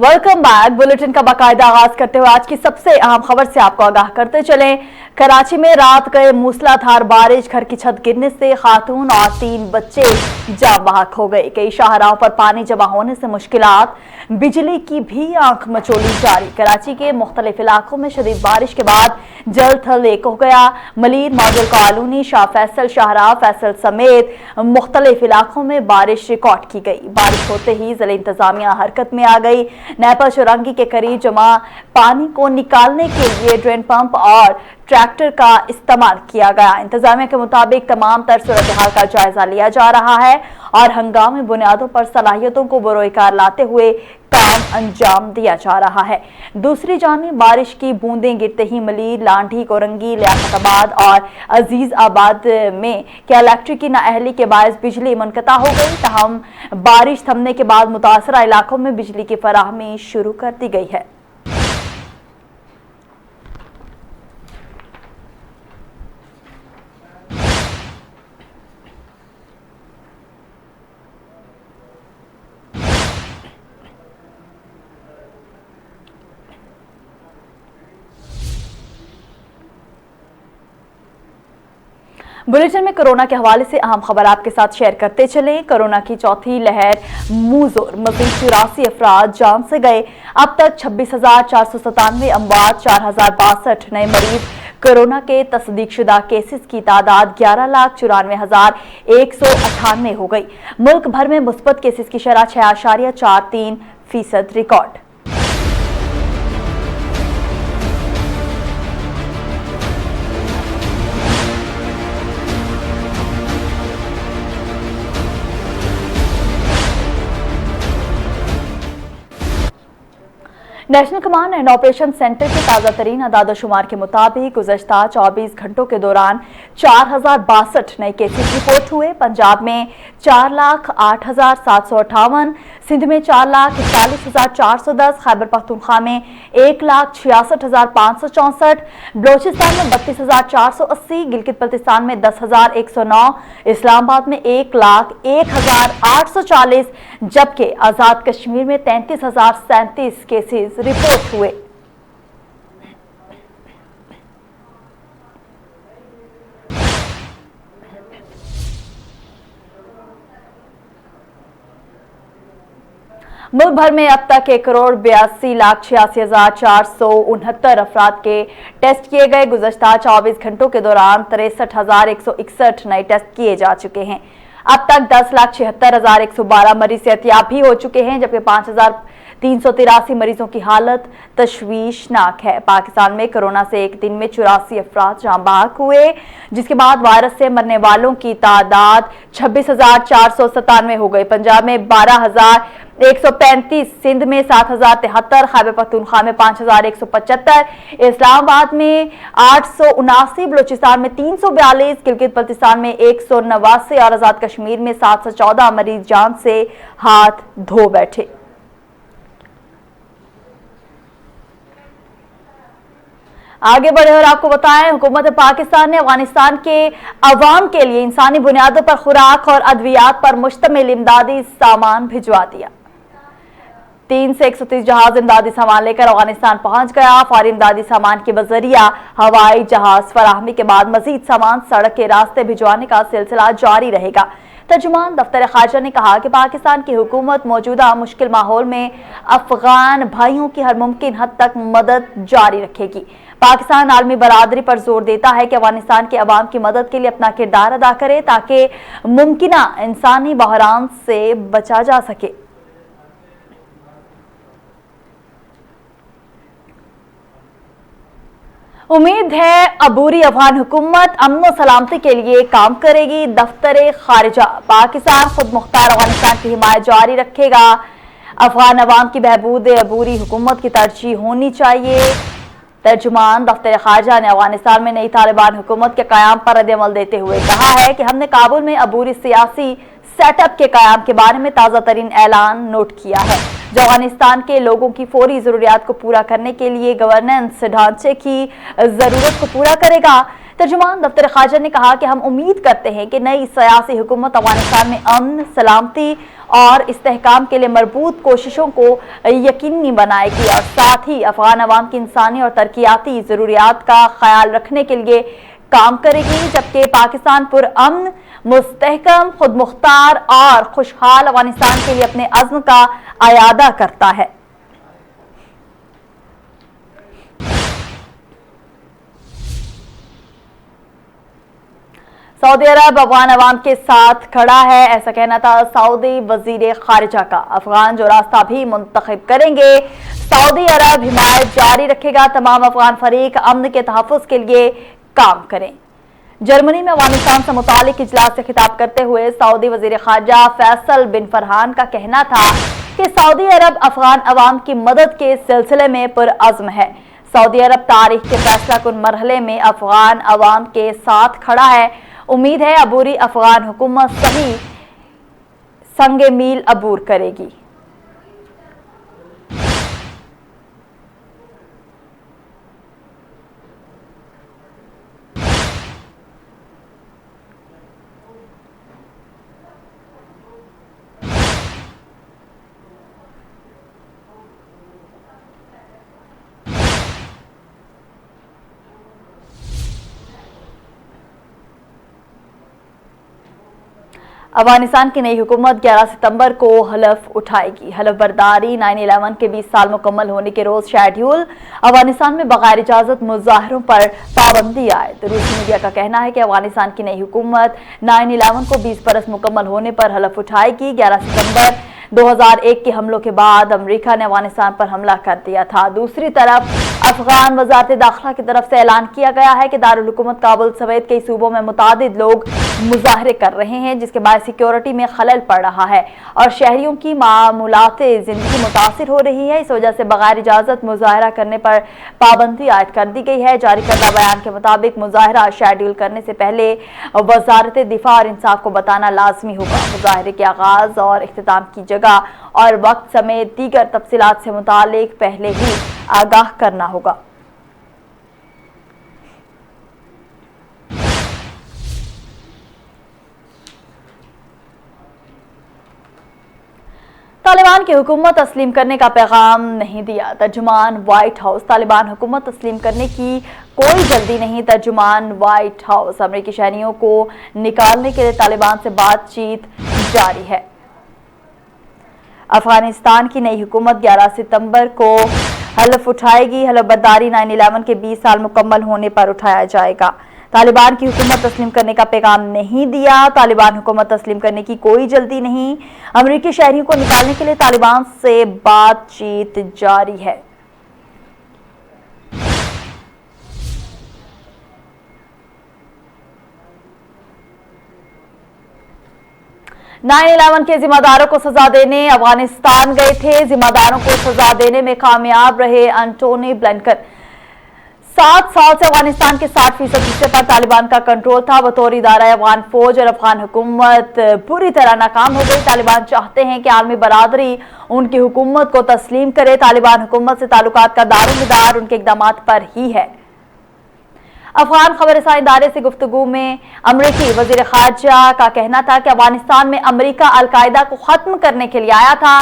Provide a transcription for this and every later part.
Welcome back. Bulletin का बाकायदा आगाज करते हुए आज की सबसे अहम खबर से आपको आगाह करते चलें। कराची में रात गए मूसलाधार बारिश, घर की छत गिरने से खातून और 3 बच्चे जाँ बहक हो गए। कई शाहराहों पर पानी जमा होने से मुश्किलात, बिजली की भी आंख मचोली जारी। कराची के मुख्तलिफ इलाकों में शदीद बारिश के बाद जल थल एक हो गया। मलिर मॉडल कॉलोनी, शाह फैसल, शाहराह फैसल समेत मुख्तलिफ इलाकों में बारिश रिकॉर्ड की गई। बारिश होते ही जिला इंतजामिया हरकत में आ गई। नेपा चौरंगी के करीब जमा पानी को निकालने के लिए ड्रेन पंप और ट्रैक्टर का इस्तेमाल किया गया। इंतजामिया के मुताबिक तमाम तर सूरत हाल का जायजा लिया जा रहा है और हंगामी बुनियादों पर सलाहियतों को बरोकार लाते हुए काम अंजाम दिया जा रहा है। दूसरी जानिब बारिश की बूंदें गिरते ही मलीर, लांढी, कोरंगी, लियाकताबाद और अजीज आबाद में इलेक्ट्रिक की नाअहली के बायस बिजली मुनक़ता हो गई। तहम बारिश थमने के बाद मुतासरा इलाकों में बिजली की फराहमी शुरू कर दी गई है। बुलेटिन में कोरोना के हवाले से अहम खबर आपके साथ शेयर करते चले। कोरोना की चौथी लहर मुंहजोर, मजीद 84 अफराद जान से गए। अब तक 26,497 अमवात, 4,062 नए मरीज। कोरोना के तस्दीकशुदा केसेस की तादाद 11,94,198 हो गई। मुल्क भर में मुस्बत केसेस की शरह 6.43% record. National command and operation centre के ताज़ा तरीन अदाद-ओ-शुमार के मुताबिक गुज़श्ता 24 घंटों के दौरान 4,062 नए केसेस रिपोर्ट हुए। पंजाब में 4,08,758, सिंध में 4,41,410, खैबर पख्तूनख्वा में 1,66,564, बलोचिस्तान में 32,480, गिलगित बल्तिस्तान में 10,109, इस्लामाबाद में 1,01,840, जबकि आजाद कश्मीर में 33,037 केसेस रिपोर्ट हुए। मुल्क भर में अब तक 1,82,86,469 अफराद के टेस्ट किए गए। गुज़श्ता 24 घंटों के दौरान 63,161 नए टेस्ट किए जा चुके हैं। अब तक 10,76,112 मरीज सेहतयाब भी हो चुके हैं, जबकि 5,383 मरीजों की हालत तशवीशनाक है। पाकिस्तान में कोरोना से एक दिन में 84 अफराद जाँ बहक हुए, जिसके बाद वायरस से मरने वालों की तादाद 26,497 हो गई। पंजाब में 12,135, सिंध में 7,073, खैबर पख्तूनख्वा में 5,175, इस्लामाबाद में 879, बलोचिस्तान में 342, गिलगित बल्तिस्तान में 189 और आजाद कश्मीर में 714 मरीज जान से हाथ धो बैठे। आगे बढ़े और आपको बताएं, हुकूमत पाकिस्तान ने अफगानिस्तान के अवाम के लिए इंसानी बुनियादों पर खुराक और अद्वियात पर मुश्तमिल इमदादी सामान भिजवा दिया। 3 से 130 जहाज इमदादी सामान लेकर अफगानिस्तान पहुंच गया। फौरी इमदादी सामान के बजरिया हवाई जहाज फराहमी के बाद मजीद सामान सड़क के रास्ते भिजवाने का सिलसिला जारी रहेगा। तर्जुमान दफ्तर खारजा ने कहा कि पाकिस्तान की हुकूमत मौजूदा मुश्किल माहौल में अफगान भाइयों की हर मुमकिन हद तक मदद जारी रखेगी। पाकिस्तान आलमी बरादरी पर जोर देता है कि अफगानिस्तान के अवाम की मदद के लिए अपना किरदार अदा करे ताकि मुमकिना इंसानी बहरान से बचा जा सके। उम्मीद है अबूरी अफगान हुकूमत अमन और सलामती के लिए काम करेगी। दफ्तर खारिजा पाकिस्तान खुद मुख्तार अफगानिस्तान की हिमायत जारी रखेगा। अफगान अवाम की बहबूद अबूरी हुकूमत की तरजीह होनी चाहिए। तर्जुमान दफ्तर खारजा ने अफगानिस्तान में नई तालिबान हुकूमत के कयाम पर रद्द-ए-अमल देते हुए कहा है कि हमने काबुल में अबूरी सियासी सेटअप के कयाम के बारे में ताज़ा तरीन ऐलान नोट किया है, जो अफगानिस्तान के लोगों की फौरी जरूरियात को पूरा करने के लिए गवर्नेंस ढांचे की जरूरत को पूरा करेगा। तर्जुमान दफ्तर खारजा ने कहा कि हम उम्मीद करते हैं कि नई सियासी हुकूमत अफगानिस्तान में अमन, सलामती और इस्तेहकाम के लिए मरबूत कोशिशों को यकीनी बनाएगी और साथ ही अफगान अवाम की इंसानी और तरक्याती ज़रूरियात का ख्याल रखने के लिए काम करेगी, जबकि पाकिस्तान पुरअमन, मुस्तहकम, खुद मुख्तार और खुशहाल अफगानिस्तान के लिए अपने अज़्म का आयादा करता है। सऊदी अरब अफगान अवाम के साथ खड़ा है, ऐसा कहना था सऊदी वजीर खारिजा का। अफगान जो रास्ता भी मुंतखब करेंगे, सऊदी अरब हिमायत जारी रखेगा, तमाम अफगान फरीक अमन के तहफ़्फ़ुज़ के लिए काम करें। जर्मनी में अफगानिस्तान से मुतालिक इजलास से खिताब करते हुए सऊदी वजीर खारजा फैसल बिन फरहान का कहना था कि सऊदी अरब अफगान अवाम की मदद के सिलसिले में पुरअज़्म है। सऊदी अरब तारीख के फैसला कुन मरहले में अफगान अवाम के साथ खड़ा है। उम्मीद है अबूरी अफगान हुकूमत सही संगे मील अबूर करेगी। अफगानिस्तान की नई हुकूमत 11 सितंबर को हलफ उठाएगी। हलफ बर्दारी 9/11 के 20 साल मुकम्मल होने के रोज शेड्यूल। अफगानिस्तान में बगैर इजाजत मुजाहरों पर पाबंदी आयद। रूसी मीडिया का कहना है कि अफगानिस्तान की नई हुकूमत 9/11 को 20 बरस मुकम्मल होने पर हलफ उठाएगी। 11 सितंबर 2001 के हमलों के बाद अमेरिका ने अफगानिस्तान पर हमला कर दिया था। दूसरी तरफ अफगान वजारत दाखिला की तरफ से ऐलान किया गया है कि दारुल हुकूमत काबुल समेत कई सूबों में मुतादिद लोग मुजाहरे कर रहे हैं, जिसके बाद सिक्योरिटी में खलल पड़ रहा है और शहरियों की मामूलाते जिंदगी मुतासिर हो रही है। इस वजह से बगैर इजाजत मुजाहरा करने पर पाबंदी आयद कर दी गई है। जारी करदा बयान के मुताबिक मुजाहरा शेड्यूल करने से पहले वजारत दिफा और इंसाफ को बताना लाजमी होगा। मुजाहरे के आगाज और इख्तिताम की जगह और वक्त समेत दीगर तफसीलात से मुतालिक पहले ही आगाह करना होगा। तालिबान की हुकूमत तस्लीम करने का पैगाम नहीं दिया। तर्जुमान व्हाइट हाउस, तालिबान हुकूमत तस्लीम करने की कोई जल्दी नहीं। तर्जुमान व्हाइट हाउस, अमेरिकी शहरियों को निकालने के लिए तालिबान से बातचीत जारी है। अफगानिस्तान की नई हुकूमत 11 सितंबर को हलफ उठाएगी। हलफ बर्दारी 9/11 के 20 साल मुकम्मल होने पर उठाया जाएगा। तालिबान की हुकूमत तस्लीम करने का पैगाम नहीं दिया। तालिबान हुकूमत तस्लीम करने की कोई जल्दी नहीं। अमेरिकी शहरियों को निकालने के लिए तालिबान से बातचीत जारी है। 9/11 के जिम्मेदारों को सजा देने अफगानिस्तान गए थे। जिम्मेदारों को सजा देने में कामयाब रहे एंटोनी ब्लिंकन। 7 साल से अफगानिस्तान के 60% हिस्से पर तालिबान का कंट्रोल था। बतौर इदारा अफगान फौज और अफगान हुकूमत पूरी तरह नाकाम हो गई। तालिबान चाहते हैं कि आलमी बरादरी उनकी हुकूमत को तस्लीम करे। तालिबान हुकूमत से ताल्लुकात का दारोमदार उनके इक़दामात पर ही है। अफगान खबरसां इदारे से गुफ्तगू में अमरीकी वजीर खारजा का कहना था कि अफगानिस्तान में अमरीका अलकायदा को खत्म करने के लिए आया था,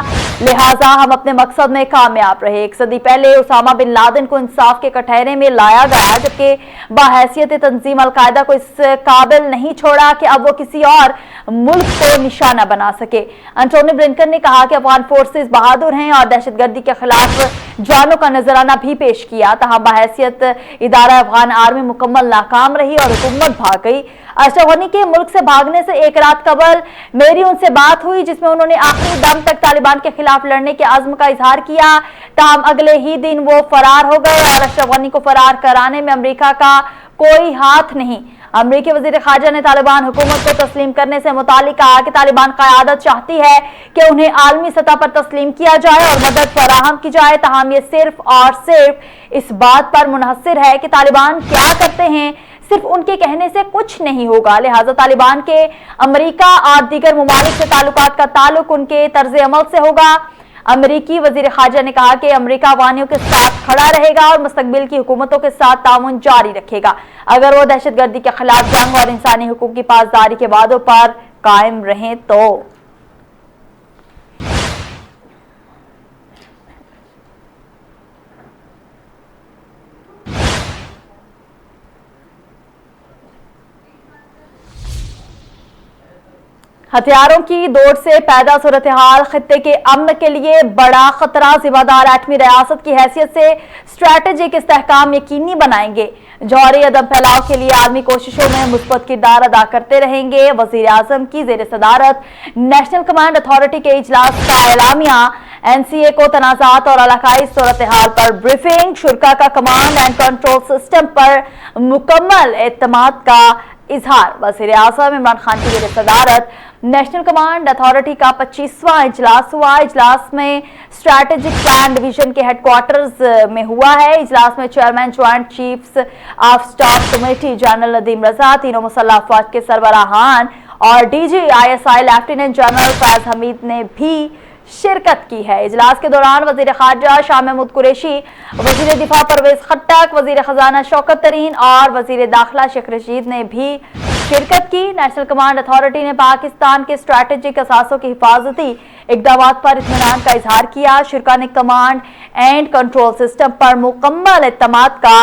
लिहाजा हम अपने मकसद में कामयाब रहे। 1 सदी पहले उसामा बिन लादेन को इंसाफ के कटहरे में लाया गया, जबकि बाहैसियत तंजीम अलकायदा को इस काबिल नहीं छोड़ा कि अब वो किसी और मुल्क को निशाना बना सके। एंटोनी ब्लिंकन ने कहा कि अफगान फोर्सेस बहादुर हैं और दहशतगर्दी के खिलाफ जानों का नजराना भी पेश किया। तहाँ बाहैसियत इदारा अफगान आर्मी मुकम्मल नाकाम रही और हुकूमत भाग गई। अशरफ गनी के मुल्क से भागने से एक रात कबल मेरी उनसे बात हुई, जिसमें उन्होंने आखिरी दम तक तालिबान के खिलाफ लड़ने के अज़्म का इजहार किया। ताहम अगले ही दिन वो फरार हो गए और अशरफ गनी को फरार कराने में अमेरिका का कोई हाथ नहीं। अमरीकी वजीर खारजा ने तालिबान हुकूमत को तस्लीम करने से मुतालिक कहा कि तालिबान क़यादत चाहती है कि उन्हें आलमी सतह पर तस्लीम किया जाए और मदद फराहम की जाए। ताहम ये सिर्फ और सिर्फ इस बात पर मुनहसर है कि तालिबान क्या करते हैं, सिर्फ उनके कहने से कुछ नहीं होगा। लिहाजा तालिबान के अमरीका और दीगर ममालिक से ताल्लुकात का ताल्लुक उनके तर्ज अमल से होगा। अमेरिकी वजीर खारजा ने कहा कि अमेरिका अफगानियों के साथ खड़ा रहेगा और मुस्तकबिल की हुकूमतों के साथ ताउन जारी रखेगा अगर वो दहशतगर्दी के खिलाफ जंग और इंसानी हुकूक की पासदारी के वादों पर कायम रहें तो। हथियारों की दौड़ से पैदा सूरत हाल खित्ते के अमन के लिए बड़ा खतरा। जिम्मेदार एटमी रियासत की हैसियत से स्ट्रैटेजिक इस्तेहकाम यकीनी बनाएंगे। जौहरी अदम फैलाव के लिए आलमी कोशिशों में मुस्बत किरदार अदा करते रहेंगे। वजीर आजम की जेर सदारत नेशनल कमांड अथॉरिटी के इजलास का एलामिया। NCA को तनाज़ात और इलाकाई सूरत हाल पर ब्रीफिंग। शुरा का कमांड एंड कंट्रोल सिस्टम पर मुकम्मल एतमाद का इजहार। वज़ीर आज़म इमरान खान की जेर सदारत नेशनल कमांड अथॉरिटी का 25वां इजलास हुआ। इजलास में स्ट्रैटेजिक प्लान डिवीजन के हेडक्वार्टर्स में हुआ है। इजलास में chairman joint chiefs of staff committee general Nadeem Raza, तीनों मुसल्लह अफवाज के सरबराहान और DG ISI lieutenant general Faiz Hameed ने भी शिरकत की है। इजलास के दौरान वजीर खारजा शाह महमूद कुरैशी, वजीर दिफा परवेज खट्टक, वजीर खजाना शौकत तरीन और वजीर दाखिला शेख रशीद ने भी शिरकत की। नेशनल कमांड अथॉरिटी ने पाकिस्तान के स्ट्रैटेजिक असासों की हिफाजती इकदाम पर इत्मीनान का इजहार किया। शिरका ने कमांड एंड कंट्रोल सिस्टम पर मुकम्मल एतमाद का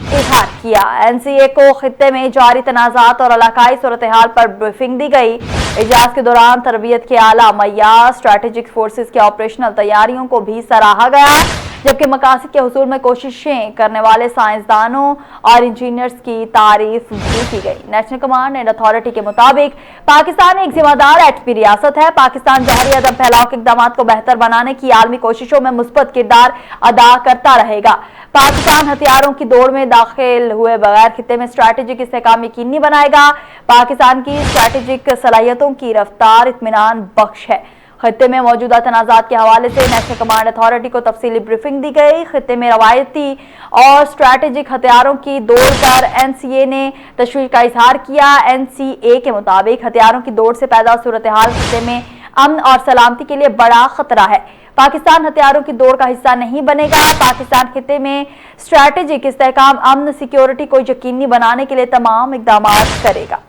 इजहार किया। NCA को खित्ते में जारी तनाज़ात और इलाकाई सूरत हाल पर ब्रीफिंग दी गई। इजलास के दौरान तरबियत के आला मय्यार, स्ट्रैटेजिक फोर्सेस की ऑपरेशनल तैयारियों को भी सराहा गया, जबकि मकासद के हुसूल में कोशिशें करने वाले साइंसदानों और इंजीनियर्स की तारीफ भी की गई। नेशनल कमांड एंड अथॉरिटी के मुताबिक पाकिस्तान एक जिम्मेदार एटमी रियासत है। पाकिस्तान जहरी अदम फैलाव के इक़दाम को बेहतर बनाने की आलमी कोशिशों में मुस्बत किरदार अदा करता रहेगा। पाकिस्तान हथियारों की दौड़ में दाखिल हुए बगैर खित्ते में स्ट्रैटेजिक इस्तेहकाम यकीनी बनाएगा। पाकिस्तान की स्ट्रैटेजिक सलाहियतों की रफ्तार इत्मीनान बख्श है। खित्ते में मौजूदा तनाज़ात के हवाले से नेशनल कमांड अथॉरिटी को तफसीली ब्रीफिंग दी गई। खित्ते में रवायती और स्ट्रैटेजिक हथियारों की दौड़ पर NCA ने तशवीश का इजहार किया। NCA के मुताबिक हथियारों की दौड़ से पैदा सूरत हाल खित्ते में अमन और सलामती के लिए बड़ा खतरा है। पाकिस्तान हथियारों की दौड़ का हिस्सा नहीं बनेगा। पाकिस्तान खित्ते में स्ट्रैटेजिक इस्तेहकाम, अमन, सिक्योरिटी को यकीनी बनाने के लिए तमाम इकदाम करेगा।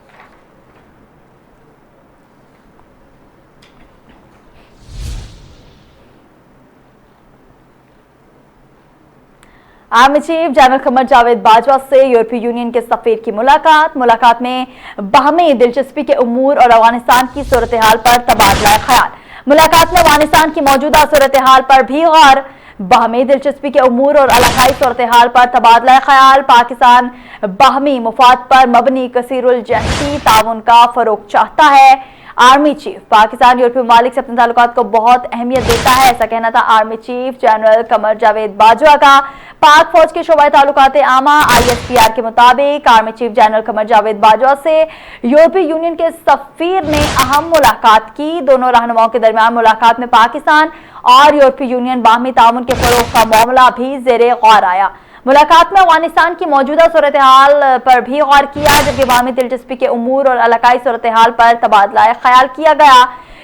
Army chief general Qamar Javed Bajwa से यूरोपीय यूनियन के सफीर की मुलाकात में बाहमी दिलचस्पी के उमूर और अफगानिस्तान की सूरत हाल पर तबादला ख्याल। मुलाकात में अफगानिस्तान की मौजूदा सूरत हाल पर भी गौर, बाहमी दिलचस्पी के उमूर और इलाकाई सूरत हाल पर तबादला ख्याल। पाकिस्तान बाहमी मुफाद पर मबनी कसीरुल जहती ताउन का फरोग चाहता है। आर्मी चीफ पाकिस्तान यूरोपीय ममालिक से अपने ताल्लुकात को बहुत अहमियत देता है, ऐसा कहना था army chief general Qamar Javed Bajwa का। पाक फौज के शोबाए ताल्लुकात आमा ISPR के मुताबिक army chief general Qamar Javed Bajwa से यूरोपीय यूनियन के सफीर ने अहम मुलाकात की। दोनों रहनुमाओं के दरमियान मुलाकात में पाकिस्तान और यूरोपीय यूनियन बाहमी ताउन के फरोग का मामला भी ज़ेरे गौर आया। मुलाकात में अफगानिस्तान की मौजूदा सूरत हाल पर भी गौर किया, जबकि बाहमी दिलचस्पी के उमूर और इलाकाई सूरत हाल पर तबादला ख्याल किया गया।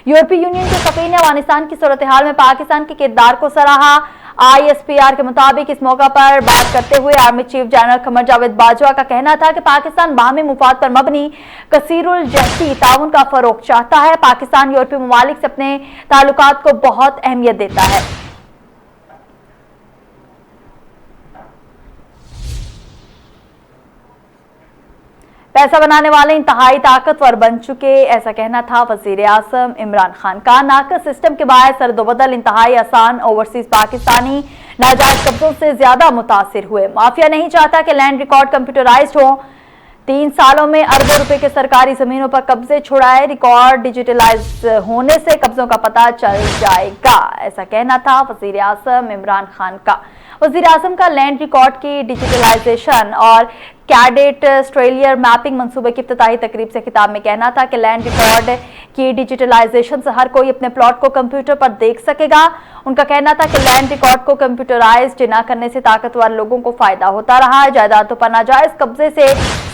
यूरोपीय यूनियन के सफीर ने अफगानिस्तान की सूरत हाल में पाकिस्तान के किरदार को सराहा। ISPR के मुताबिक इस मौका पर बात करते हुए army chief general Qamar Javed Bajwa का कहना था कि पाकिस्तान बाहमी मुफाद पर मबनी कसीरुल जहती ताउन का फरोग चाहता है। पाकिस्तान यूरोपीय ममालिक से अपने ताल्लुकात को बहुत अहमियत देता है। पैसा बनाने वाले इंतहाई ताकतवर बन चुके, ऐसा कहना था वजीर आजम इमरान खान का। नाकस सिस्टम के बायस सरदोबदल इंतहाई आसान, ओवरसीज पाकिस्तानी नाजायज कब्जों से ज्यादा मुतासिर हुए। माफिया नहीं चाहता कि लैंड रिकॉर्ड कंप्यूटराइज्ड हो। 3 सालों में अरबों रुपए के सरकारी जमीनों पर कब्जे छुड़ाए। रिकॉर्ड डिजिटलाइज होने से कब्जों का पता चल जाएगा, ऐसा कहना था वजीर आजम इमरान खान का। वजीर आजम का लैंड रिकॉर्ड की डिजिटलाइजेशन और कैडेट स्ट्रेलियर मैपिंग मंसूबे की इफ्तिताही तकरीब से खिताब में कहना था कि लैंड रिकॉर्ड की डिजिटलाइजेशन से हर कोई अपने प्लॉट को कंप्यूटर पर देख सकेगा। उनका कहना था कि लैंड रिकॉर्ड को कंप्यूटराइज्ड न करने से ताकतवर लोगों को फायदा होता रहा है। जायदादों पर नाजायज कब्जे से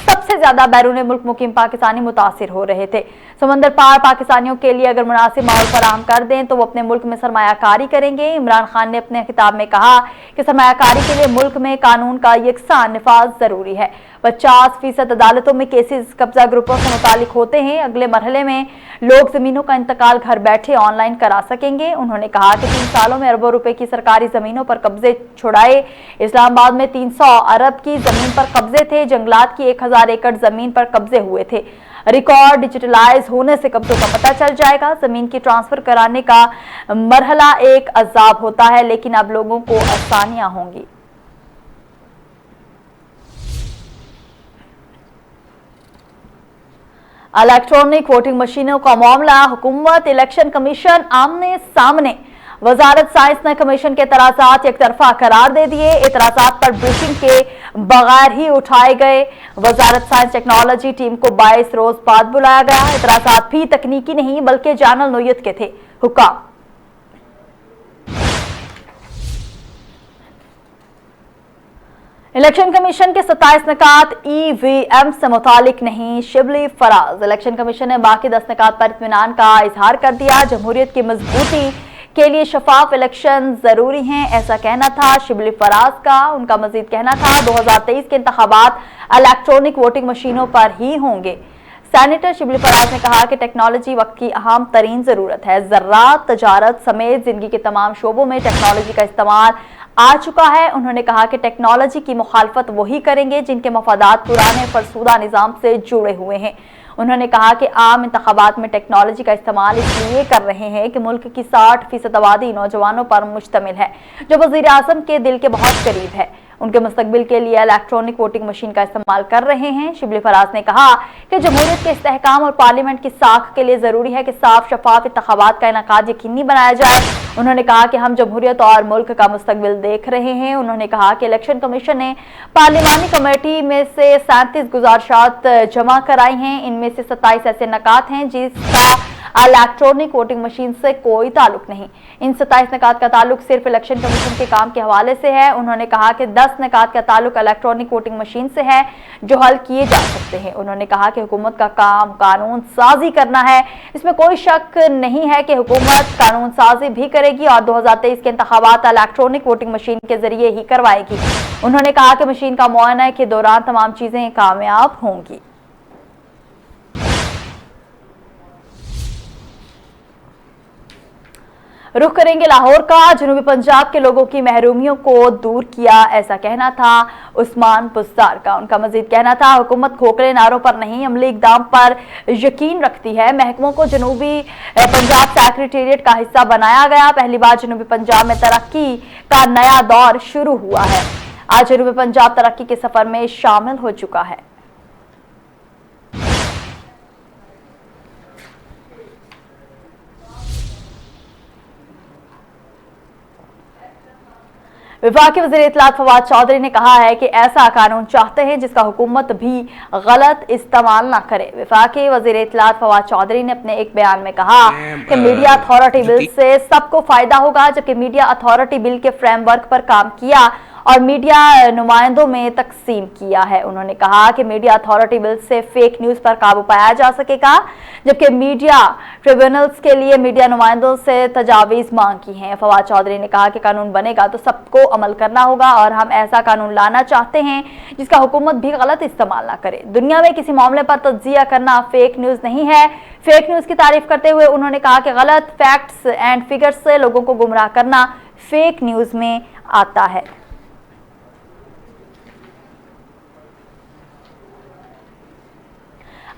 सबसे ज्यादा बैरून मुल्क मुकीम पाकिस्तानी मुतासिर हो रहे थे। समंदर पार पाकिस्तानियों के लिए अगर मुनासिब माहौल फराहम कर दें तो वो अपने मुल्क में सरमायाकारी करेंगे। इमरान खान ने अपने खिताब में कहा कि सरमायाकारी के लिए मुल्क में कानून का यकसान निफाज जरूरी है। 50% अदालतों में केसेस कब्जा ग्रुपों से मुतालिक होते हैं। अगले मरहले में लोग जमीनों का इंतकाल घर बैठे ऑनलाइन करा सकेंगे। उन्होंने कहा कि 3 सालों में अरबों रुपए की सरकारी जमीनों पर कब्जे छुड़ाए। इस्लामाबाद में 300 अरब की जमीन पर कब्जे थे। जंगलात की 1000 एकड़ जमीन पर कब्जे हुए थे। रिकॉर्ड डिजिटलाइज होने से कब्जों का पता चल जाएगा। जमीन की ट्रांसफर कराने का मरहला एक अजाब होता है, लेकिन अब लोगों को आसानियां होंगी। इलेक्ट्रॉनिक वोटिंग मशीनों का मामला, हुकूमत इलेक्शन कमीशन आमने सामने। वजारत साइंस ने कमीशन के एतराजात एक तरफा करार दे दिए। एतराजात पर ब्रीफिंग के बगैर ही उठाए गए। वजारत साइंस टेक्नोलॉजी टीम को 22 रोज बाद बुलाया गया। एतराजात भी तकनीकी नहीं बल्कि जानल नोयत के थे। हुक्म इलेक्शन कमीशन के 27 निकात ईवीएम से मुतालिक नहीं, शिबली फराज। इलेक्शन कमीशन ने बाकी 10 निकात पर इत्मीनान का इजहार कर दिया। जमहूरियत की मजबूती के लिए शफाफ इलेक्शन जरूरी हैं, ऐसा कहना था शिबली फराज का। उनका मजीद कहना था 2023 के इंतखाबात इलेक्ट्रॉनिक वोटिंग मशीनों पर ही होंगे। सेनेटर शिबली फराज ने कहा कि टेक्नोलॉजी वक्त की अहम तरीन जरूरत है। ज़राअत, तजारत समेत जिंदगी के तमाम शोबों में टेक्नोलॉजी का इस्तेमाल आ चुका है। उन्होंने कहा कि टेक्नोलॉजी की मुखालफत वही करेंगे जिनके मफादात पुराने फरसूदा निज़ाम से जुड़े हुए हैं। उन्होंने कहा कि आम इंतखाबात में टेक्नोलॉजी का इस्तेमाल इसलिए कर रहे हैं कि मुल्क की 60% आबादी नौजवानों पर मुश्तमिल है, जो वज़ीर आज़म के दिल के बहुत करीब है। उनके मुस्तकबिल के लिए इलेक्ट्रॉनिक वोटिंग मशीन का इस्तेमाल कर रहे हैं। शिबली फराज ने कहा कि जमहूरियत के इस्तेहकाम और पार्लियामेंट की साख के लिए जरूरी है कि साफ शफाफ इंतखाबात का इनेकाद यकीनी बनाया जाए। उन्होंने कहा कि हम जमहूरियत और मुल्क का मुस्तकबिल देख रहे हैं। उन्होंने कहा कि इलेक्शन कमीशन ने पार्लिमानी कमेटी में से 37 गुजारिशात जमा कराई हैं। इनमें से 27 ऐसे निकात हैं जिसका इलेक्ट्रॉनिक वोटिंग मशीन से कोई ताल्लुक नहीं। इन 27 निकात का ताल्लुक सिर्फ इलेक्शन कमीशन के काम के हवाले से है। उन्होंने कहा कि 10 निकात का ताल्लुक इलेक्ट्रॉनिक वोटिंग मशीन से है जो हल किए जा सकते हैं। उन्होंने कहा कि हुकूमत का काम कानून साजी करना है। इसमें कोई शक नहीं है कि हुकूमत कानून साजी भी करेगी और 2023 के इंतखाबात इलेक्ट्रॉनिक वोटिंग मशीन के जरिए ही करवाएगी। उन्होंने कहा कि मशीन का मुआयना के दौरान तमाम चीजें कामयाब होंगी। रुख करेंगे लाहौर का। जनूबी पंजाब के लोगों की महरूमियों को दूर किया, ऐसा कहना था उस्मान बुज़दार का। उनका मजीद कहना था हुकूमत खोखले नारों पर नहीं, अमली इक़दाम पर यकीन रखती है। महकमों को जनूबी पंजाब सेक्रेटेरिएट का हिस्सा बनाया गया। पहली बार जनूबी पंजाब में तरक्की का नया दौर शुरू हुआ है। आज जनूबी पंजाब तरक्की के सफर में शामिल हो चुका है। विभाग के वज़ीर इत्तलात फवाद चौधरी ने कहा है कि ऐसा कानून चाहते हैं जिसका हुकूमत भी गलत इस्तेमाल न करे। विभाग के वज़ीर इत्तलात फवाद चौधरी ने अपने एक बयान में कहा कि मीडिया अथॉरिटी बिल से सबको फायदा होगा, जबकि मीडिया अथॉरिटी बिल के फ्रेमवर्क पर काम किया और मीडिया नुमाइंदों में तकसीम किया है। उन्होंने कहा कि मीडिया अथॉरिटी बिल से फेक न्यूज पर काबू पाया जा सकेगा, जबकि मीडिया ट्रिब्यूनल्स के लिए मीडिया नुमाइंदों से तजावीज मांग की हैं। फवाद चौधरी ने कहा कि कानून बनेगा तो सबको अमल करना होगा और हम ऐसा कानून लाना चाहते हैं जिसका हुकूमत भी गलत इस्तेमाल ना करे। दुनिया में किसी मामले पर तज्जिया करना फेक न्यूज नहीं है। फेक न्यूज की तारीफ करते हुए उन्होंने कहा कि गलत फैक्ट्स एंड फिगर्स से लोगों को गुमराह करना फेक न्यूज में आता है।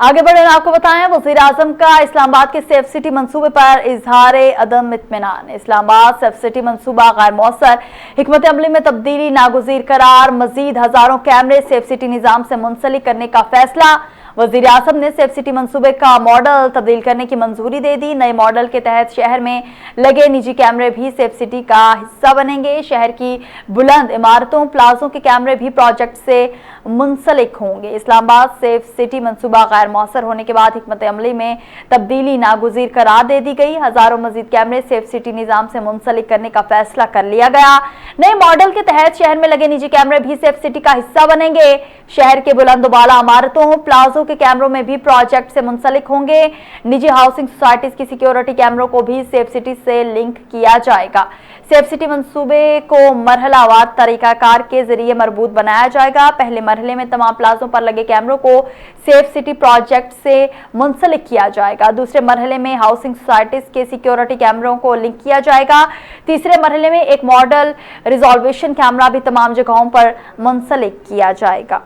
आगे बढ़े आपको बताएं, वज़ीर आज़म का इस्लामाबाद के सेफ सिटी मंसूबे पर इजहार अदम इत्मीनान। इस्लामाबाद सेफ सिटी मंसूबा गैर मौसर, हिकमत अमली में तब्दीली नागुज़ीर करार। मजीद हजारों कैमरे सेफ सिटी निज़ाम से मुंसलिक करने का फैसला। वजीर आजम ने सेफ सिटी मंसूबे का मॉडल तब्दील करने की मंजूरी दे दी। नए मॉडल के तहत शहर में लगे निजी कैमरे भी सेफ सिटी का हिस्सा बनेंगे। शहर की बुलंद इमारतों, प्लाजों के कैमरे भी प्रोजेक्ट से मुंसलिक होंगे। इस्लामाबाद सेफ सिटी मंसूबा गैर मौसर होने के बाद हिकमत अमली में तब्दीली नागुज़ीर करार दे दी गई। हजारों मजीद कैमरे सेफ सिटी निजाम से मुंसलिक करने का फैसला कर लिया गया। नए मॉडल के तहत शहर में लगे निजी कैमरे भी सेफ सिटी का हिस्सा बनेंगे। शहर के बुलंदबाला इमारतों, प्लाजों के कैमरों में भी प्रोजेक्ट से मुंसलिक होंगे। निजी हाउसिंग सोसाइटीज की सिक्योरिटी कैमरों को भी सेफ सिटी से लिंक किया जाएगा। सेफ सिटी मंसूबे को मरहलावार तरीकाकार के जरिए मरबूत बनाया जाएगा। पहले मरहले में तमाम प्लाजों पर लगे कैमरों को सेफ सिटी प्रोजेक्ट से मुंसलिक किया जाएगा। दूसरे मरहले में हाउसिंग सोसाइटीज के सिक्योरिटी कैमरों को लिंक किया जाएगा। तीसरे मरहले में एक मॉडल रिजॉल्वेशन कैमरा भी तमाम जगहों पर मुंसलिक किया जाएगा।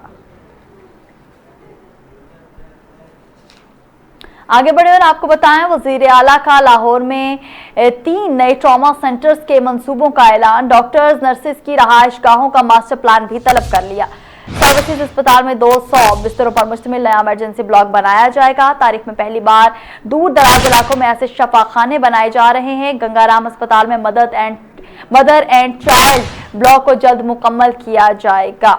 आगे बढ़े और आपको बताएं, वजीर आला का लाहौर में 3 नए ट्रॉमा सेंटर्स के मंसूबों का ऐलान। डॉक्टर्स, नर्सिस की रहायशगाहों का मास्टर प्लान भी तलब कर लिया। सर्विसेज अस्पताल में 200 बिस्तरों पर मुश्तमिल नया इमरजेंसी ब्लॉक बनाया जाएगा। तारीख में पहली बार दूर दराज इलाकों में ऐसे शफाखाने बनाए जा रहे हैं। गंगाराम अस्पताल में मदर एंड चाइल्ड ब्लॉक को जल्द मुकम्मल किया जाएगा।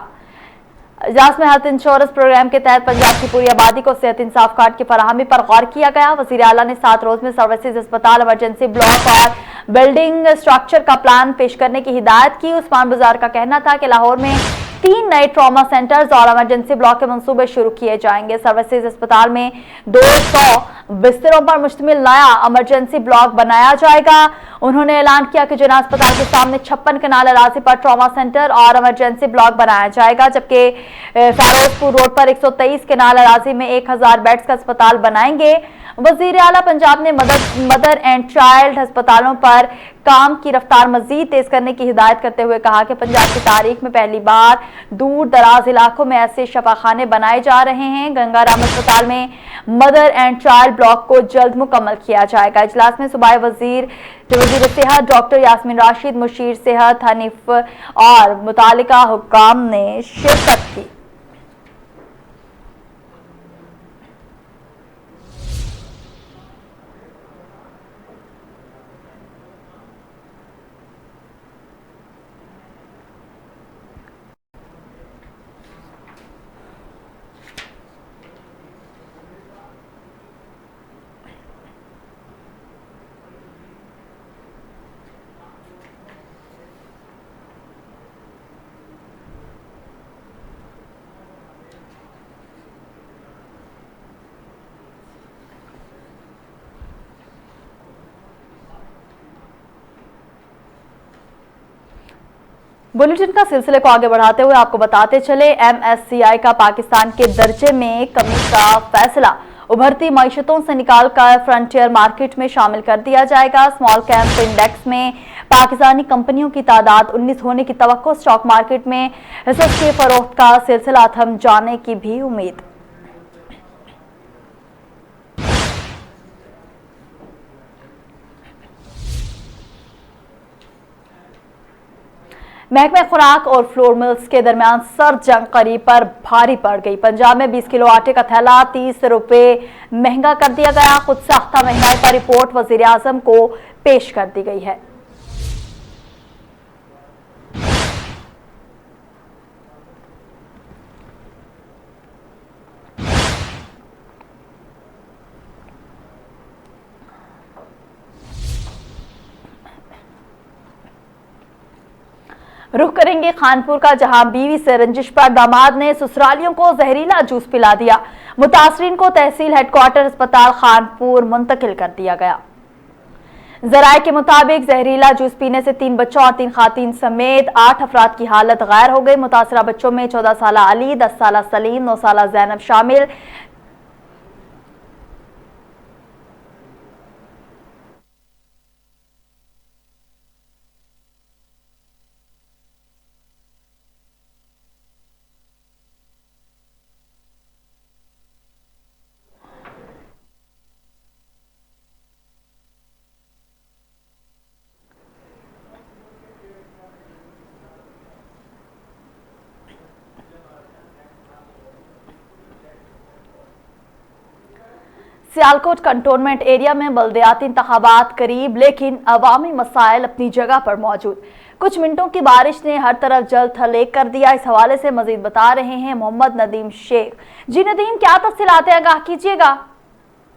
इजलास में हेल्थ इंश्योरेंस प्रोग्राम के तहत पंजाब की पूरी आबादी को सेहत इंसाफ कार्ड की फराहमी पर गौर किया गया। वजीर आला ने 7 रोज में सर्विसेज अस्पताल, इमरजेंसी ब्लॉक और बिल्डिंग स्ट्रक्चर का प्लान पेश करने की हिदायत की। उस्मान बाजार का कहना था कि लाहौर में 3 नए ट्रॉमा सेंटर्स और इमरजेंसी ब्लॉक के मंसूबे शुरू किए जाएंगे। सर्विसेज अस्पताल में 200 बिस्तरों पर मुश्तमिल नया इमरजेंसी ब्लॉक बनाया जाएगा। उन्होंने ऐलान किया कि जिना अस्पताल के सामने 56 कनाल अराजी पर ट्रॉमा सेंटर और इमरजेंसी ब्लॉक बनाया जाएगा, जबकि फारोजपुर रोड पर 123 कनाल अराजी में 1000 बेड्स का अस्पताल बनाएंगे। वजीर आला पंजाब ने मदर एंड चाइल्ड अस्पतालों पर काम की रफ्तार मजीद तेज करने की हिदायत करते हुए कहा कि पंजाब की तारीख में पहली बार दूर दराज इलाकों में ऐसे शफाखाने बनाए जा रहे हैं। गंगाराम अस्पताल में मदर एंड चाइल्ड ब्लॉक को जल्द मुकम्मल किया जाएगा। इजलास में सूबाई वजीर सेहत डॉक्टर यास्मीन राशिद, मुशीर सेहत हनीफ और मुतालिका हुक्काम ने शिरकत की। बुलेटिन का सिलसिले को आगे बढ़ाते हुए आपको बताते चले, MSCI का पाकिस्तान के दर्जे में कमी का फैसला। उभरती मईशतों से निकालकर फ्रंटियर मार्केट में शामिल कर दिया जाएगा। स्मॉल कैप इंडेक्स में पाकिस्तानी कंपनियों की तादाद 19 होने की तवक्को। स्टॉक मार्केट में हिस्सों के फरोख्त का सिलसिला थम जाने की भी उम्मीद। महकमे खुराक और फ्लोर मिल्स के दरमियान सर जंग करीब पर भारी पड़ गई। पंजाब में 20 किलो आटे का थैला 30 रुपए महंगा कर दिया गया। खुद साख्ता महंगाई पर रिपोर्ट वजीर आजम को पेश कर दी गई है। रुख करेंगे खानपुर का, जहां बीवी से रंजिश पर दामाद ने ससुरालियों को जहरीला जूस पिला दिया। मुतासरीन को तहसील हेडक्वार्टर अस्पताल खानपुर मुंतकिल कर दिया गया। जराये के मुताबिक जहरीला जूस पीने से 3 बच्चों और 3 खातीन समेत 8 अफराद की हालत गैर हो गई। मुतासरा बच्चों में 14 साल अली, 10 साल सलीम, 9 साल जैनब शामिल। सियालकोट कंटोनमेंट एरिया में बल्दियाती इंतखाबात करीब, लेकिन अवामी मसाइल अपनी जगह पर मौजूद। कुछ मिनटों की बारिश ने हर तरफ जल थल एक कर दिया। इस हवाले से मजीद बता रहे हैं मोहम्मद नदीम शेख। जी नदीम, क्या तफसीलात हैं, आगाह कीजिएगा।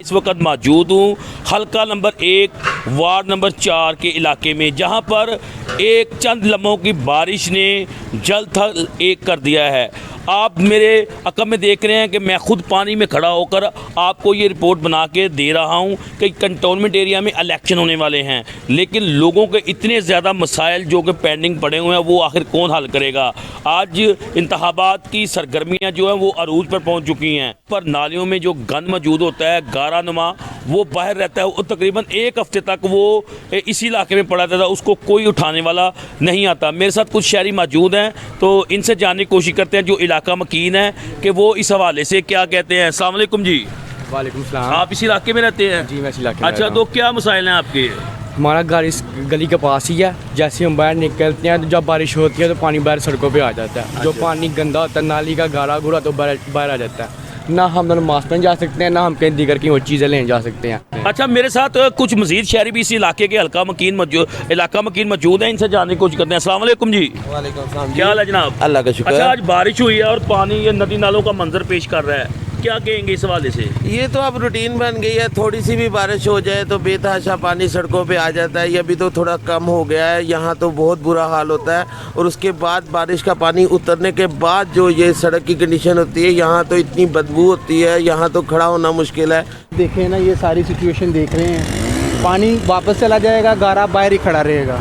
इस वक्त मौजूद हूँ हल्का नंबर 1 वार्ड नंबर 4 के इलाके में, जहाँ पर एक चंद लम्हों की बारिश ने जल थल एक कर दिया है। आप मेरे अकब में देख रहे हैं कि मैं खुद पानी में खड़ा होकर आपको ये रिपोर्ट बना के दे रहा हूँ कि कंटोनमेंट एरिया में इलेक्शन होने वाले हैं, लेकिन लोगों के इतने ज़्यादा मसाइल जो कि पेंडिंग पड़े हुए हैं वो आखिर कौन हल करेगा। आज इंतखाबात की सरगर्मियाँ जो हैं वो अरूज पर पहुँच चुकी हैं। पर नालियों में जो गंद मौजूद होता है गारा नुमा, वो बाहर रहता है। वो तकरीबन एक हफ्ते तक वो इसी इलाके में पड़ा रहता था, उसको कोई उठाने वाला नहीं आता। मेरे साथ कुछ शहरी मौजूद हैं, तो इनसे जानने की कोशिश करते हैं जो इलाका मकीन है कि वो इस हवाले से क्या कहते हैं। अस्सलाम वालेकुम जी। वालेकुम सलाम। आप इस इलाके में रहते हैं? जी, मैं इस इलाके में अच्छा, तो क्या मसाइल हैं आपके? हमारा घर इस गली के पास ही है। जैसे हम बाहर निकलते हैं तो जब बारिश होती है तो पानी बाहर सड़कों पे आ जाता है। जो पानी गंदा होता है, नाली का गारा गुरा, तो बाहर आ जाता है। ना हम नमाज पढ़ने जा सकते हैं, ना हम कहीं दीगर की और चीज़ें लेने जा सकते हैं। अच्छा, मेरे साथ कुछ मजीद शहरी भी इस इलाके के इलाका मकीन मौजूद हैं, इनसे जानने की कोशिश करते हैं। अस्सलाम वालेकुम जी। वालेकुम सलाम। क्या हाल है जनाब? अल्लाह का शुक्र अच्छा, है। आज बारिश हुई है और पानी ये नदी नालों का मंजर पेश कर रहा है, क्या कहेंगे इस हवाले से? ये तो अब रूटीन बन गई है। थोड़ी सी भी बारिश हो जाए तो बेतहाशा पानी सड़कों पे आ जाता है। ये अभी तो थोड़ा कम हो गया है। यहाँ तो बहुत बुरा हाल होता है, और उसके बाद बारिश का पानी उतरने के बाद जो ये सड़क की कंडीशन होती है, यहाँ तो इतनी बदबू होती है, यहाँ तो खड़ा होना मुश्किल है। देखें ना, ये सारी सिचुएशन देख रहे हैं। पानी वापस चला जाएगा, गारा बाहर ही खड़ा रहेगा।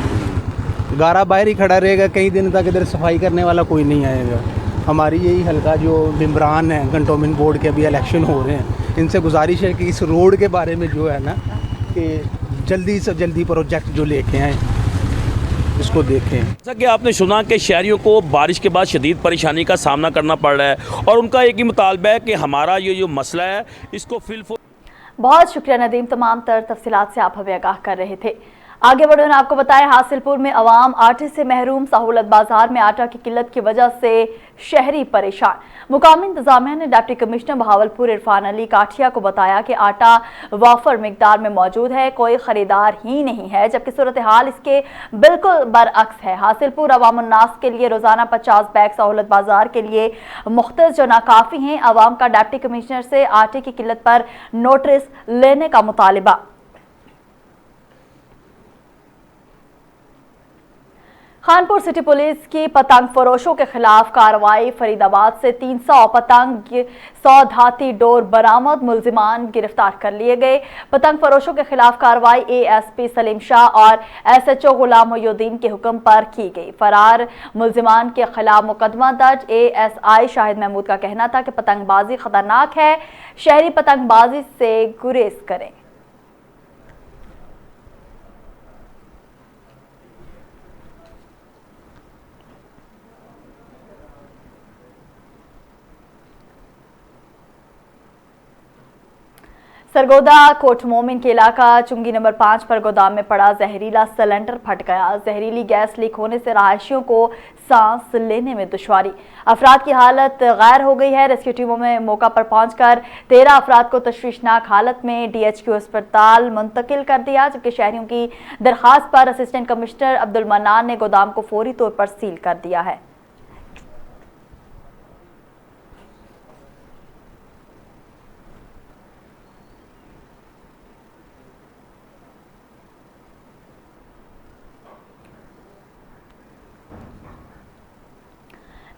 गारा बाहर ही खड़ा रहेगा, कई दिन तक इधर सफाई करने वाला कोई नहीं आएगा। हमारी यही हल्का जो मेंबरान हैं कंटोनमेंट बोर्ड के, अभी इलेक्शन हो रहे हैं, इनसे गुजारिश है कि इस रोड के बारे में जो है ना, कि जल्दी से जल्दी प्रोजेक्ट जो लेके आएँ इसको देखें। जैसा कि आपने सुना कि शहरियों को बारिश के बाद शदीद परेशानी का सामना करना पड़ रहा है, और उनका एक ही मुतालबा है कि हमारा ये जो मसला है इसको फिलफुल। बहुत शुक्रिया नदीम, तमाम तर तफसीलात से आप हमें आगाह कर रहे थे। आगे बढ़े आपको बताएं, हासिलपुर में अवाम आटे से महरूम। सहूलत बाजार में आटा की किल्लत की वजह से शहरी परेशान। मुकामी इंतजामिया ने डिप्टी कमिश्नर बहावलपुर इरफान अली काठिया को बताया कि आटा वाफर मिकदार में मौजूद है, कोई खरीदार ही नहीं है, जबकि सूरत हाल इसके बिल्कुल बरअक्स है। हासिलपुर अवाम उन्नास के लिए रोजाना 50 बैग, सहूलत बाजार के लिए मुख्तलिफ जो नाकाफी हैं। अवाम का डिप्टी कमिश्नर से आटे की किल्लत पर नोटिस लेने का मुतालिबा। खानपुर सिटी पुलिस की पतंग फरोशों के खिलाफ कार्रवाई। फरीदाबाद से 300 पतंग, 100 धाती डोर बरामद। मुलजिमान गिरफ्तार कर लिए गए। पतंग फरोशों के खिलाफ कार्रवाई एएसपी सलीम शाह और एसएचओ गुलाम मोहुद्दीन के हुक्म पर की गई। फरार मुलजिमान के खिलाफ मुकदमा दर्ज। एएसआई शाहिद महमूद का कहना था कि पतंगबाजी खतरनाक है, शहरी पतंगबाजी से गुरेज करें। सरगोदा कोट मोमिन के इलाका चुंगी नंबर 5 पर गोदाम में पड़ा जहरीला सिलेंडर फट गया। जहरीली गैस लीक होने से रहायशियों को सांस लेने में दुश्वारी। अफराद की हालत गैर हो गई है। रेस्क्यू टीमों में मौका पर पहुंचकर 13 अफराद को तशवीशनाक हालत में डीएचक्यू अस्पताल मुंतकिल कर दिया, जबकि शहरियों की दरखास्त पर असिस्टेंट कमिश्नर अब्दुल मन्नान ने गोदाम को फौरी तौर पर सील कर दिया है।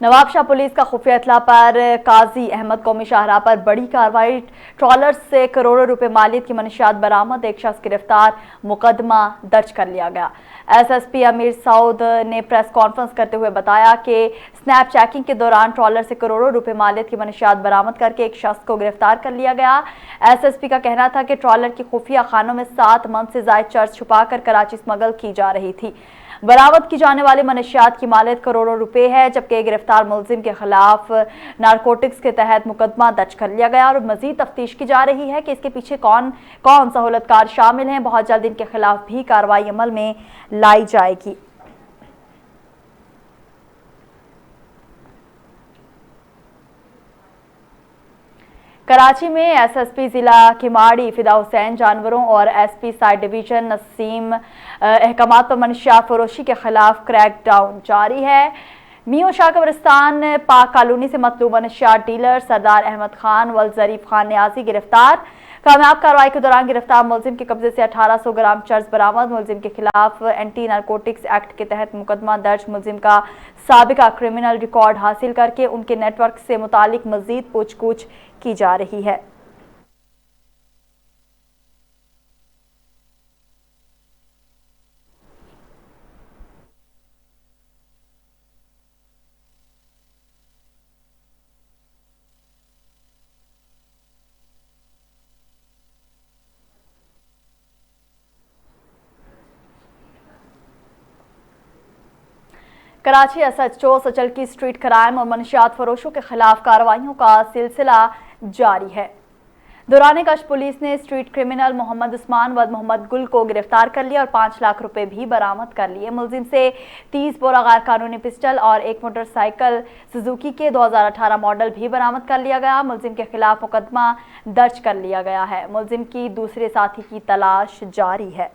नवाबशाह पुलिस का खुफिया इत्तला पर काजी अहमद कौमी शाहराह पर बड़ी कार्रवाई। ट्रॉलर से करोड़ों रुपए मालियत की मनशियात बरामद। एक शख्स गिरफ्तार, मुकदमा दर्ज कर लिया गया। एसएसपी अमीर सऊद ने प्रेस कॉन्फ्रेंस करते हुए बताया कि स्नैप चेकिंग के दौरान ट्रॉलर से करोड़ों रुपए मालियत की मनशियात बरामद करके एक शख्स को गिरफ्तार कर लिया गया। एसएसपी का कहना था कि ट्रॉलर की खुफिया खानों में 7 मन से जायद चर्च छुपाकर कराची स्मगल की जा रही थी। बरामद की जाने वाली मनशियात की मालियत करोड़ों रुपए है, जबकि गिरफ्तार मुलजिम के खिलाफ नारकोटिक्स के तहत मुकदमा दर्ज कर लिया गया और मजीद तफ्तीश की जा रही है कि इसके पीछे कौन कौन सहूलतकार शामिल हैं। बहुत जल्द इनके खिलाफ भी कार्रवाई अमल में लाई जाएगी। कराची में एसएसपी जिला किमाड़ी फिदा हुसैन जानवरों और एसपी साइड डिवीजन नसीम अहकामात पर मनशियात फरोशी के खिलाफ क्रैकडाउन जारी है। मियों शाह कब्रिस्तान पाक कॉलोनी से मतलूब मनशियात डीलर सरदार अहमद खान व जरीफ खान न्याजी गिरफ्तार। कामयाब कार्रवाई के दौरान गिरफ्तार मुलजिम के कब्जे से 1800 ग्राम चर्स बरामद। मुलजिम के खिलाफ एंटी नारकोटिक्स एक्ट के तहत मुकदमा दर्ज। मुलजिम का साबिका क्रिमिनल रिकॉर्ड हासिल करके उनके नेटवर्क से मुतालिक मजीद पूछताछ की जा रही है। कराची एसएचओ सचल की स्ट्रीट क्राइम और मनशियात फरोशों के खिलाफ कार्रवाइयों का सिलसिला जारी है। दौरान गश्त पुलिस ने स्ट्रीट क्रिमिनल मोहम्मद उस्मान व मोहम्मद गुल को गिरफ्तार कर लिया और 5 लाख रुपए भी बरामद कर लिए। मुलजिम से 30 बोरा गैर कानूनी पिस्टल और एक मोटरसाइकिल सुजुकी के 2018 मॉडल भी बरामद कर लिया गया। मुलजिम के खिलाफ मुकदमा दर्ज कर लिया गया है। मुलजिम की दूसरे साथी की तलाश जारी है।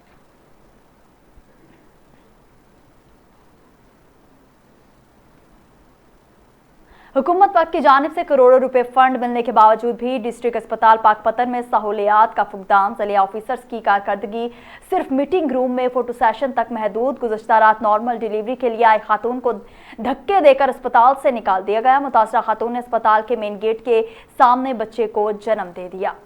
हुकूमत वक्त की जानिब से करोड़ों रुपए फंड मिलने के बावजूद भी डिस्ट्रिक्ट अस्पताल पाकपतन में सहूलियात का फुकदान। ज़िला ऑफिसर्स की कारकर्दगी सिर्फ मीटिंग रूम में फोटो सेशन तक महदूद। गुज़श्ता रात नॉर्मल डिलीवरी के लिए आई खातून को धक्के देकर अस्पताल से निकाल दिया गया। मुतासरा खातून ने अस्पताल के मेन गेट के सामने बच्चे को जन्म दे दिया।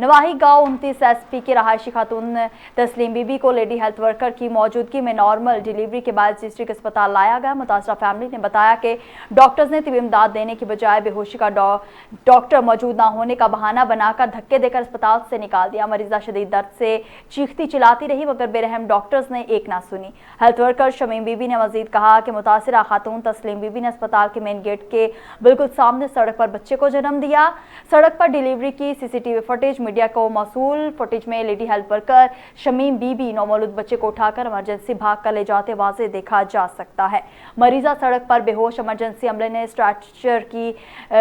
नवाही गांव 29 एसपी की रहायशी खातून तस्लीम बीबी को लेडी हेल्थ वर्कर की मौजूदगी में नॉर्मल डिलीवरी के बाद डिस्ट्रिक्ट अस्पताल लाया गया। मुतासरा फैमिली ने बताया कि डॉक्टर्स ने तिबी इमदाद देने की बजाय बेहोशी का डॉक्टर मौजूद ना होने का बहाना बनाकर धक्के देकर अस्पताल से निकाल दिया। मरीजा शदीद दर्द से चीखती चिल्लाती रही मगर बेरहम डॉक्टर्स ने एक ना सुनी। हेल्थ वर्कर शमीम बीबी ने मजीद कहा कि मुतासरा खातून तस्लीम बीबी ने अस्पताल के मेन गेट के बिल्कुल सामने सड़क पर बच्चे को जन्म दिया। सड़क पर डिलीवरी की सीसीटीवी फुटेज मीडिया को मौसूल। फुटेज में लेडी हेल्थ वर्कर शमीम बीबी नौमौलूद बच्चे को उठाकर इमरजेंसी भाग कर ले जाते वाज़े देखा जा सकता है। मरीजा सड़क पर बेहोश। इमरजेंसी अमले ने स्ट्रेचर की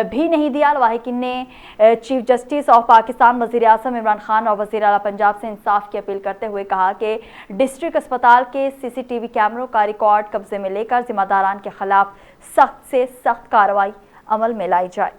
भी नहीं दिया। लवाहिकीन ने चीफ जस्टिस ऑफ पाकिस्तान वज़ीर आज़म इमरान खान और वज़ीर आला पंजाब से इंसाफ की अपील करते हुए कहा कि डिस्ट्रिक्ट अस्पताल के सीसीटीवी कैमरों का रिकॉर्ड कब्जे में लेकर जिम्मेदारान के खिलाफ सख्त से सख्त कार्रवाई अमल में लाई जाए।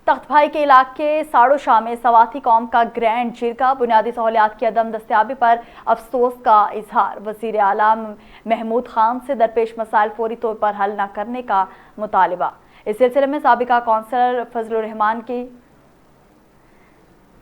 तख्तभाई के इलाके साड़ो शाह में सवाती कौम का ग्रैंड जिरगा। बुनियादी सहूलियात की अदम दस्तियाबी पर अफसोस का इजहार। वज़ीर आला महमूद खान से दरपेश मसाइल फौरी तौर पर हल न करने का मुतालिबा। इस सिलसिले में साबिका कौंसलर फजलुर रहमान की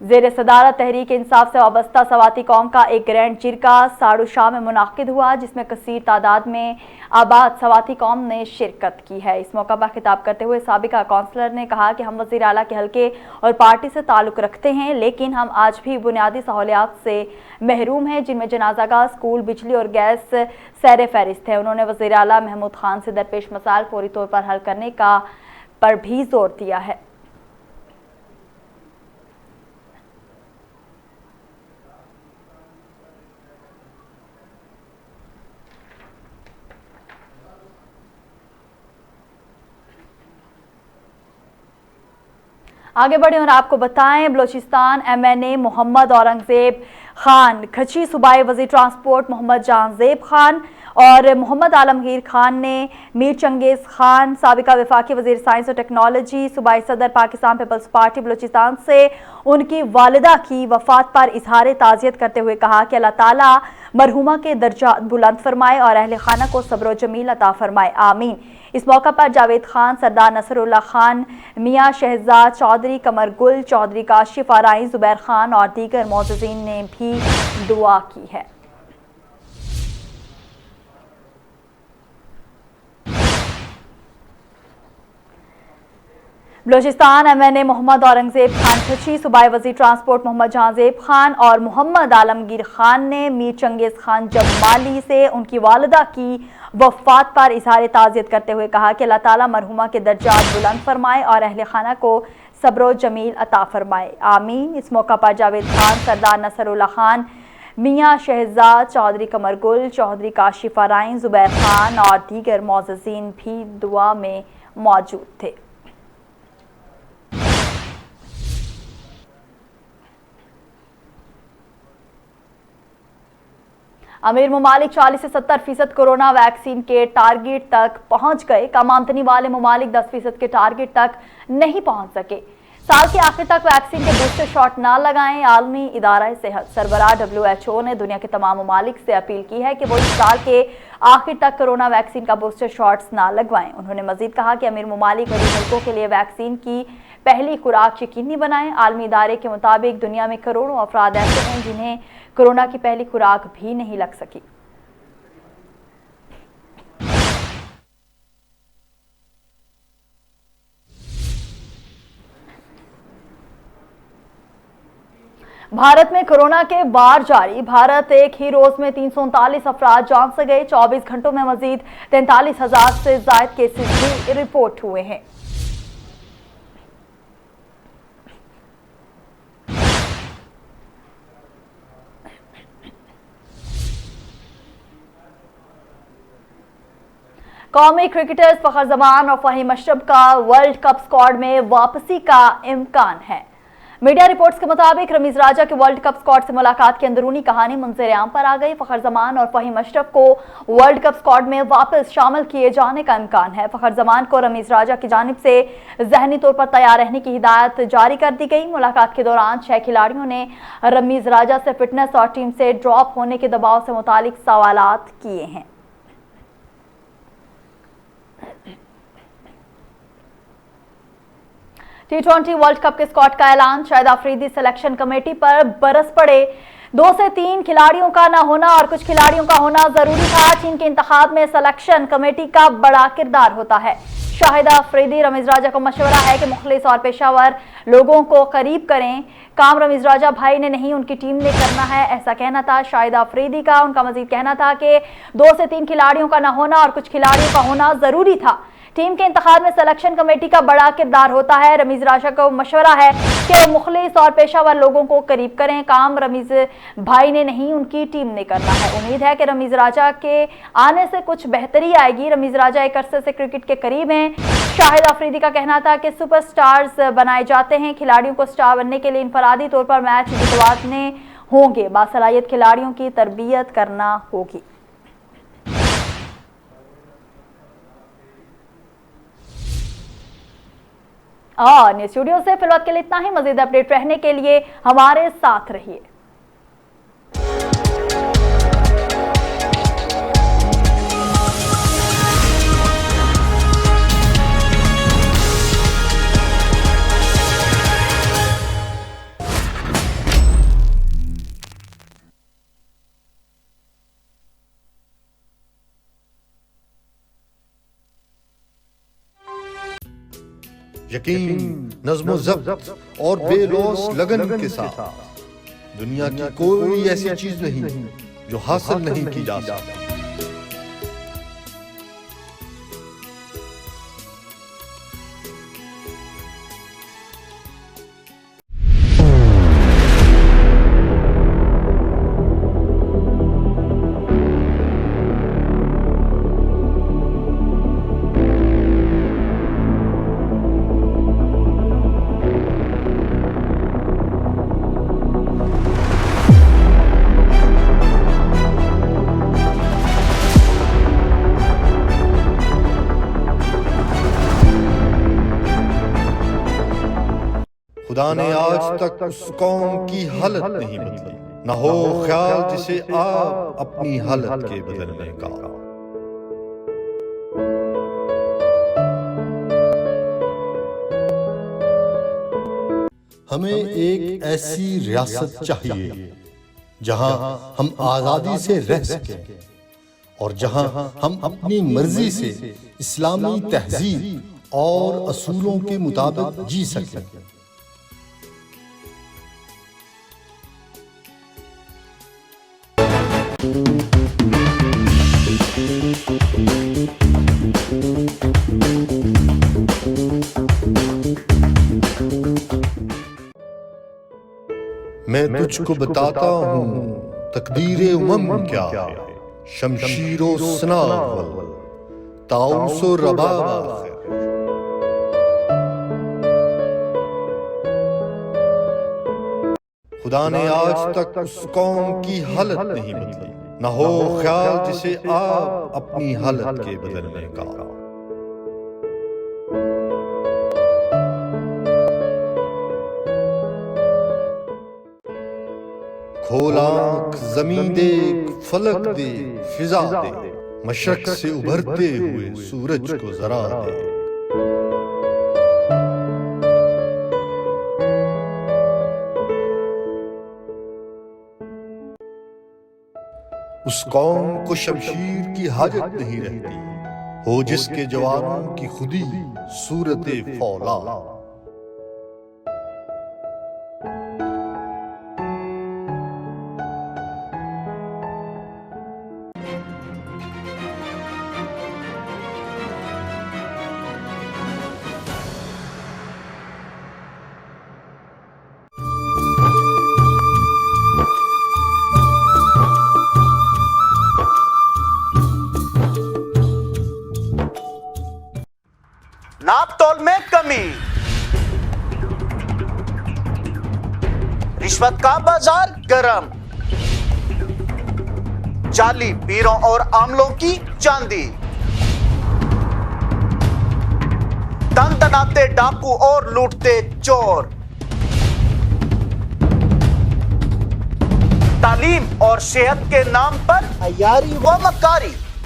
ज़ेर सदारत तहरीक इंसाफ से वाबस्ता सवाती कौम का एक ग्रैंड जिरगा साड़ो शाह में मुनाकिद हुआ, जिसमें कसीर तादाद में आबाद सवाती कौम ने शिरकत की है। इस मौका पर खिताब करते हुए साबिका कौंसलर ने कहा कि हम वज़ीर आला के हल्के और पार्टी से ताल्लुक़ रखते हैं, लेकिन हम आज भी बुनियादी सहूलियात से महरूम हैं, जिनमें जनाजागाह, स्कूल, बिजली और गैस सैर फहरिस्त है। उन्होंने वज़ीर आला महमूद खान से दरपेश मसाइल फौरी तौर पर हल करने का पर भी जोर दिया है। आगे बढ़े और आपको बताएं, बलोचिस्तान MNA मोहम्मद औरंगजेब खान, खची सूबाई वज़ीर ट्रांसपोर्ट मोहम्मद जहांजेब खान और मोहम्मद आलमगीर खान ने मीर चंगेज़ खान, साबिका वफाकी वज़ीर साइंस और टेक्नोलॉजी, सूबाई सदर पाकिस्तान पीपल्स पार्टी बलोचिस्तान से उनकी वालिदा की वफ़ात पर इजहार ताज़ियत करते हुए कहा कि अल्लाह ताला मरहुमा के दर्जात बुलंद फरमाए और अहले खाना को सब्र जमील अता फरमाए, आमीन। इस मौका पर जावेद खान, सरदार नसरुल्लाह खान, मियाँ शहजाद चौधरी, कमर गुल चौधरी, काशिफ आराई, जुबैर खान और दीगर मोअज़्ज़िज़ीन ने भी दुआ की है। बलोचिस्तान MNA मोहम्मद औरंगजेब खान खची, सूबाई वज़ीर ट्रांसपोर्ट मोहम्मद जहांजेब खान और मोहम्मद आलमगीर खान ने मीर चंगेज़ खान जमाली से उनकी वालिदा की वफ़ात पर इजहार ताज़ियत करते हुए कहा कि अल्लाह ताला मरहुमा के दर्जात बुलंद फरमाए और अहले खाना को सब्र जमील अता फरमाए, आमीन। इस मौका पर जावेद खान, सरदार नसरुल्लाह खान, मियां शहजाद चौधरी, कमरगुल चौधरी, काशिफा राइन, जुबैर खान और दीगर मौजूदीन भी दुआ में मौजूद थे। अमीर ममालिक 40 से 70% कोरोना वैक्सीन के टारगेट तक पहुंच गए। कम आमदनी वाले ममालिक 10% के टारगेट तक नहीं पहुंच सके। साल के आखिर तक वैक्सीन के बूस्टर शॉट ना लगाएं। आलमी इदारा सेहत सरबराह WHO ने दुनिया के तमाम ममालिक से अपील की है कि वो इस साल के आखिर तक कोरोना वैक्सीन का बूस्टर शॉट्स ना लगवाएं। उन्होंने मजीद कहा कि अमीर ममालिक गरीब मुल्कों के लिए वैक्सीन की पहली खुराक यकीनी बनाएं। आलमी इदारे के मुताबिक दुनिया में करोड़ों अफराद ऐसे हैं जिन्हें कोरोना की पहली खुराक भी नहीं लग सकी। भारत में कोरोना के बार जारी। भारत एक ही रोज में 339 अफराद जान से गए। 24 घंटों में मजीद 43,000 से ज्यादा केसेस भी रिपोर्ट हुए हैं। कौमी क्रिकेटर्स फखर जमान और फहीम अशरफ का वर्ल्ड कप स्क्वाड में वापसी का इम्कान है। मीडिया रिपोर्ट्स के मुताबिक रमीज राजा के वर्ल्ड कप स्क्वाड से मुलाकात की अंदरूनी कहानी मंजर-ए-आम पर आ गई। फखर जमान और फहीम अशरफ को वर्ल्ड कप स्क्वाड में वापस शामिल किए जाने का इम्कान है। फखर जमान को रमीज राजा की जानिब से जहनी तौर पर तैयार रहने की हिदायत जारी कर दी गई। मुलाकात के दौरान 6 खिलाड़ियों ने रमीज राजा से फिटनेस और टीम से ड्रॉप होने के दबाव से मुतालिक सवालात किए हैं। T20 वर्ल्ड कप के स्क्वाड का ऐलान। शाहिद अफरीदी सिलेक्शन कमेटी पर बरस पड़े। 2 से 3 खिलाड़ियों का न होना और कुछ खिलाड़ियों का होना जरूरी था। टीम के इंतखाब में सिलेक्शन कमेटी का बड़ा किरदार होता है। शाहिद अफरीदी रमीज राजा को मशवरा है कि मुखलिस और पेशावर लोगों को करीब करें। काम रमीज राजा भाई ने नहीं उनकी टीम ने करना है, ऐसा कहना था शाहिद अफरीदी का। उनका मजीद कहना था कि 2 से 3 खिलाड़ियों का न होना और कुछ खिलाड़ियों का होना जरूरी था। टीम के इंतखाब में सिलेक्शन कमेटी का बड़ा किरदार होता है। रमीज राजा को मशवरा है कि वो मुखलिस और पेशावर लोगों को करीब करें। काम रमीज भाई ने नहीं उनकी टीम ने करना है। उम्मीद है कि रमीज राजा के आने से कुछ बेहतरी आएगी। रमीज राजा एक अरसे से क्रिकेट के करीब हैं। शाहिद अफरीदी का कहना था कि सुपरस्टार्स बनाए जाते हैं। खिलाड़ियों को स्टार बनने के लिए इनफरादी तौर पर मैच जितवाने होंगे। बासलाहियत खिलाड़ियों की तरबियत करना होगी। न्यूज़ स्टूडियो से फिलहाल के लिए इतना ही। मजीद अपडेट रहने के लिए हमारे साथ रहिए। यकीन, नज़्म ज़ब्त और बेलौस लगन के साथ दुनिया की कोई ऐसी चीज नहीं जो हासिल नहीं की जा सकती। खुदा ने आज तक उस कौम की हालत नहीं बदली, न हो ख्याल जिसे आप अपनी हालत के बदलने का। हमें एक ऐसी रियासत चाहिए जहां हम आजादी से रह सकें और जहां हम अपनी मर्जी से इस्लामी तहजीब और असूलों के मुताबिक जी सकें। मैं तुझको बताता हूँ तकदीर उमम क्या है, शमशीरो सना अव्वल, ताउसो रबाब आखिर। खुदा ने आज तक उस कौम की हालत नहीं बदली, न हो ख्याल जिसे आप अपनी हालत के बदलने का। खोल आंख ज़मीं देख, फलक दे, फिजा दे, मशरक से उभरते हुए सूरज को जरा दे। उस कौम को शमशीर की हाजत नहीं रहती, हो जिसके जवानों की खुदी सूरत फौला। नाप तोल में कमी, रिश्वत का बाजार गरम, जाली पीरों और आमलों की चांदी, तन तनाते डाकू और लूटते चोर, तालीम और सेहत के नाम पर अयारी व मक्कारी।